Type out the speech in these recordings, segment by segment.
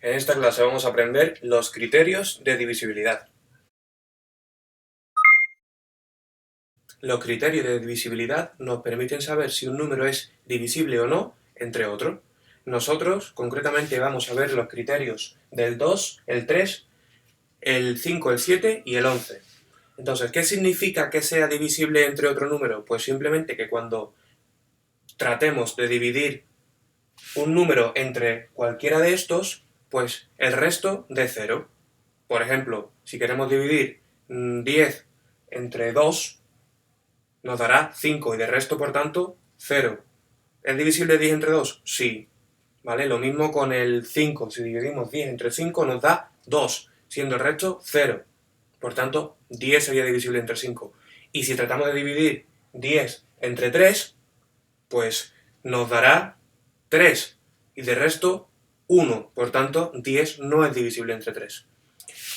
En esta clase vamos a aprender los criterios de divisibilidad. Los criterios de divisibilidad nos permiten saber si un número es divisible o no entre otros. Nosotros, concretamente, vamos a ver los criterios del 2, el 3, el 5, el 7 y el 11. Entonces, ¿qué significa que sea divisible entre otro número? Pues simplemente que cuando tratemos de dividir un número entre cualquiera de estos, pues el resto dé 0. Por ejemplo, si queremos dividir 10 entre 2, nos dará 5 y de resto, por tanto, 0. ¿Es divisible 10 entre 2? Sí. ¿Vale? Lo mismo con el 5. Si dividimos 10 entre 5 nos da 2, siendo el resto 0. Por tanto, 10 sería divisible entre 5. Y si tratamos de dividir 10 entre 3, pues nos dará 3 y de resto 1. Por tanto, 10 no es divisible entre 3.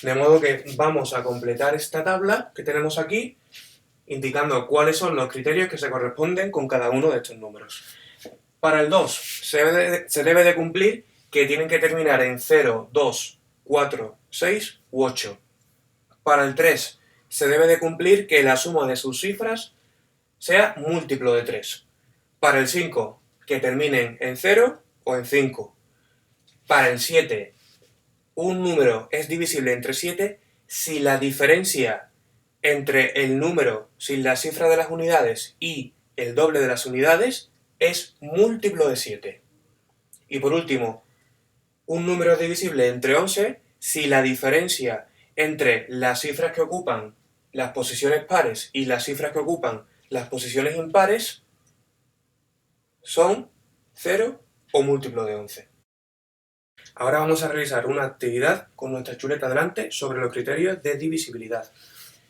De modo que vamos a completar esta tabla que tenemos aquí, indicando cuáles son los criterios que se corresponden con cada uno de estos números. Para el 2 se debe de cumplir que tienen que terminar en 0, 2, 4, 6 u 8. Para el 3 se debe de cumplir que la suma de sus cifras sea múltiplo de 3. Para el 5, que terminen en 0 o en 5. Para el 7, un número es divisible entre 7 si la diferencia entre el número sin la cifra de las unidades y el doble de las unidades es múltiplo de 7. Y por último, un número es divisible entre 11 si la diferencia entre las cifras que ocupan las posiciones pares y las cifras que ocupan las posiciones impares son 0 o múltiplo de 11. Ahora vamos a realizar una actividad con nuestra chuleta delante sobre los criterios de divisibilidad.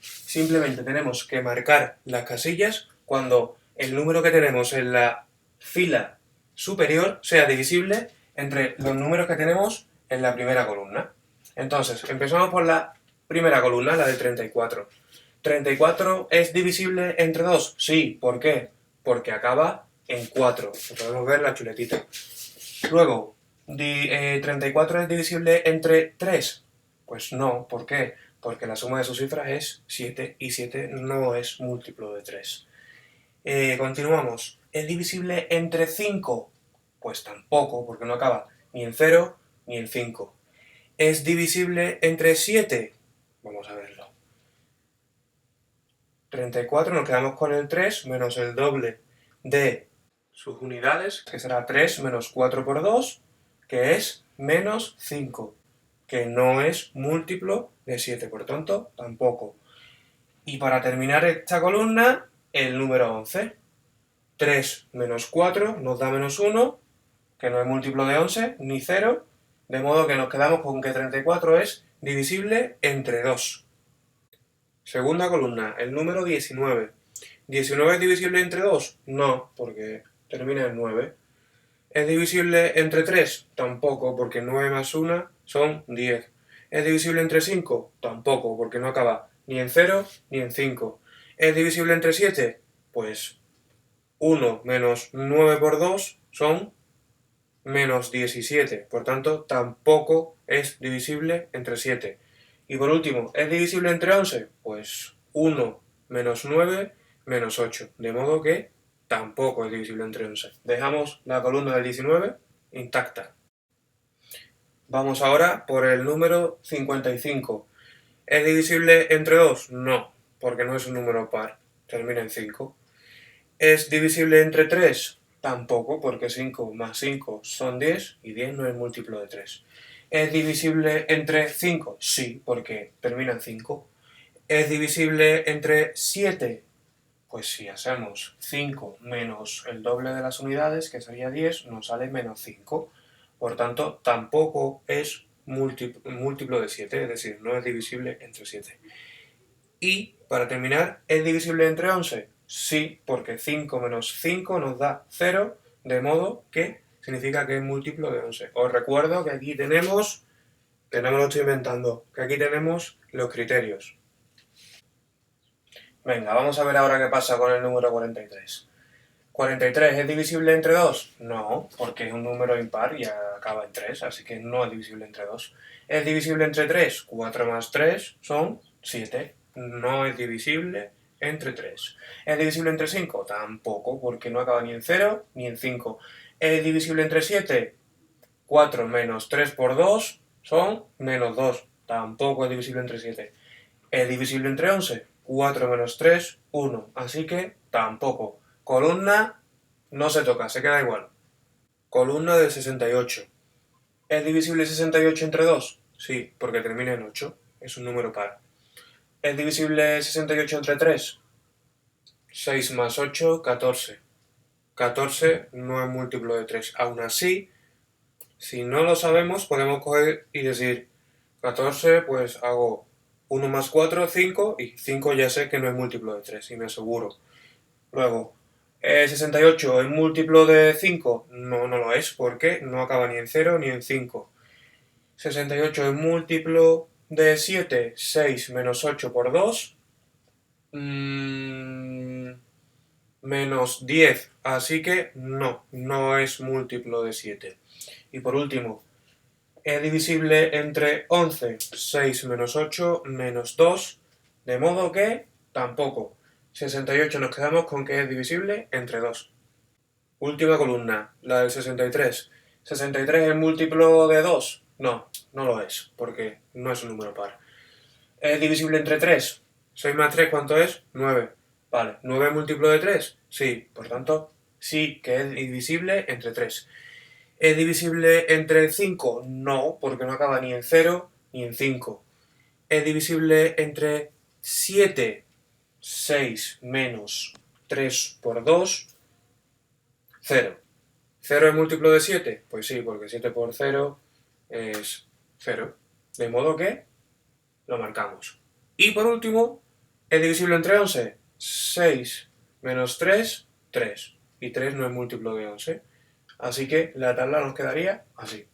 Simplemente tenemos que marcar las casillas cuando el número que tenemos en la fila superior sea divisible entre los números que tenemos en la primera columna. Entonces, empezamos por la primera columna, la de 34. ¿34 es divisible entre 2? Sí. ¿Por qué? Porque acaba en 4. Podemos ver la chuletita. Luego, ¿34 es divisible entre 3? Pues no. ¿Por qué? Porque la suma de sus cifras es 7 y 7 no es múltiplo de 3. Continuamos. ¿Es divisible entre 5? Pues tampoco, porque no acaba ni en 0 ni en 5. ¿Es divisible entre 7? Vamos a verlo. 34, nos quedamos con el 3 menos el doble de sus unidades, que será 3 menos 4 por 2, que es menos 5, que no es múltiplo de 7, por tanto, tampoco. Y para terminar esta columna, el número 11. 3 menos 4 nos da menos 1, que no es múltiplo de 11, ni 0, de modo que nos quedamos con que 34 es divisible entre 2. Segunda columna, el número 19. ¿19 es divisible entre 2? No, porque termina en 9. ¿Es divisible entre 3? Tampoco, porque 9 más 1 son 10. ¿Es divisible entre 5? Tampoco, porque no acaba ni en 0 ni en 5. ¿Es divisible entre 7? Pues 1 menos 9 por 2 son menos 17. Por tanto, tampoco es divisible entre 7. Y por último, ¿es divisible entre 11? Pues 1 menos 9 menos 8. De modo que tampoco es divisible entre 11. Dejamos la columna del 19 intacta. Vamos ahora por el número 55. ¿Es divisible entre 2? No, porque no es un número par. Termina en 5. ¿Es divisible entre 3? Tampoco, porque 5 más 5 son 10 y 10 no es múltiplo de 3. ¿Es divisible entre 5? Sí, porque termina en 5. ¿Es divisible entre 7? Pues si hacemos 5 menos el doble de las unidades, que sería 10, nos sale menos 5. Por tanto, tampoco es múltiplo de 7, es decir, no es divisible entre 7. Y, para terminar, ¿es divisible entre 11? Sí, porque 5 menos 5 nos da 0, de modo que significa que es múltiplo de 11. Os recuerdo que aquí tenemos, que no me lo estoy inventando, que aquí tenemos los criterios. Venga, vamos a ver ahora qué pasa con el número 43. ¿43 es divisible entre 2? No, porque es un número impar y acaba en 3, así que no es divisible entre 2. ¿Es divisible entre 3? 4 más 3 son 7. No es divisible entre 3. ¿Es divisible entre 5? Tampoco, porque no acaba ni en 0 ni en 5. ¿Es divisible entre 7? 4 menos 3 por 2 son menos 2. Tampoco es divisible entre 7. ¿Es divisible entre 11? 4 menos 3, 1. Así que tampoco. Columna no se toca, se queda igual. Columna de 68. ¿Es divisible 68 entre 2? Sí, porque termina en 8. Es un número par. ¿Es divisible 68 entre 3? 6 más 8, 14. 14 no es múltiplo de 3. Aún así, si no lo sabemos, podemos coger y decir 14, pues hago 1 más 4, 5, y 5 ya sé que no es múltiplo de 3, y me aseguro. Luego, 68 es múltiplo de 5, no, no lo es, porque no acaba ni en 0 ni en 5. 68 es múltiplo de 7, 6 menos 8 por 2, menos 10, así que no, no es múltiplo de 7. Y por último, es divisible entre 11, 6 menos 8 menos 2, de modo que tampoco. 68 nos quedamos con que es divisible entre 2. Última columna, la del 63. ¿63 es múltiplo de 2? No, no lo es, porque no es un número par. ¿Es divisible entre 3? 6 más 3, ¿cuánto es? 9. Vale, ¿9 es múltiplo de 3? Sí, por tanto, sí que es divisible entre 3. ¿Es divisible entre 5? No, porque no acaba ni en 0 ni en 5. ¿Es divisible entre 7? 6 menos 3 por 2, 0. ¿0 es múltiplo de 7? Pues sí, porque 7 por 0 es 0. De modo que lo marcamos. Y por último, ¿es divisible entre 11? 6 menos 3, 3. Y 3 no es múltiplo de 11. Así que la tabla nos quedaría así.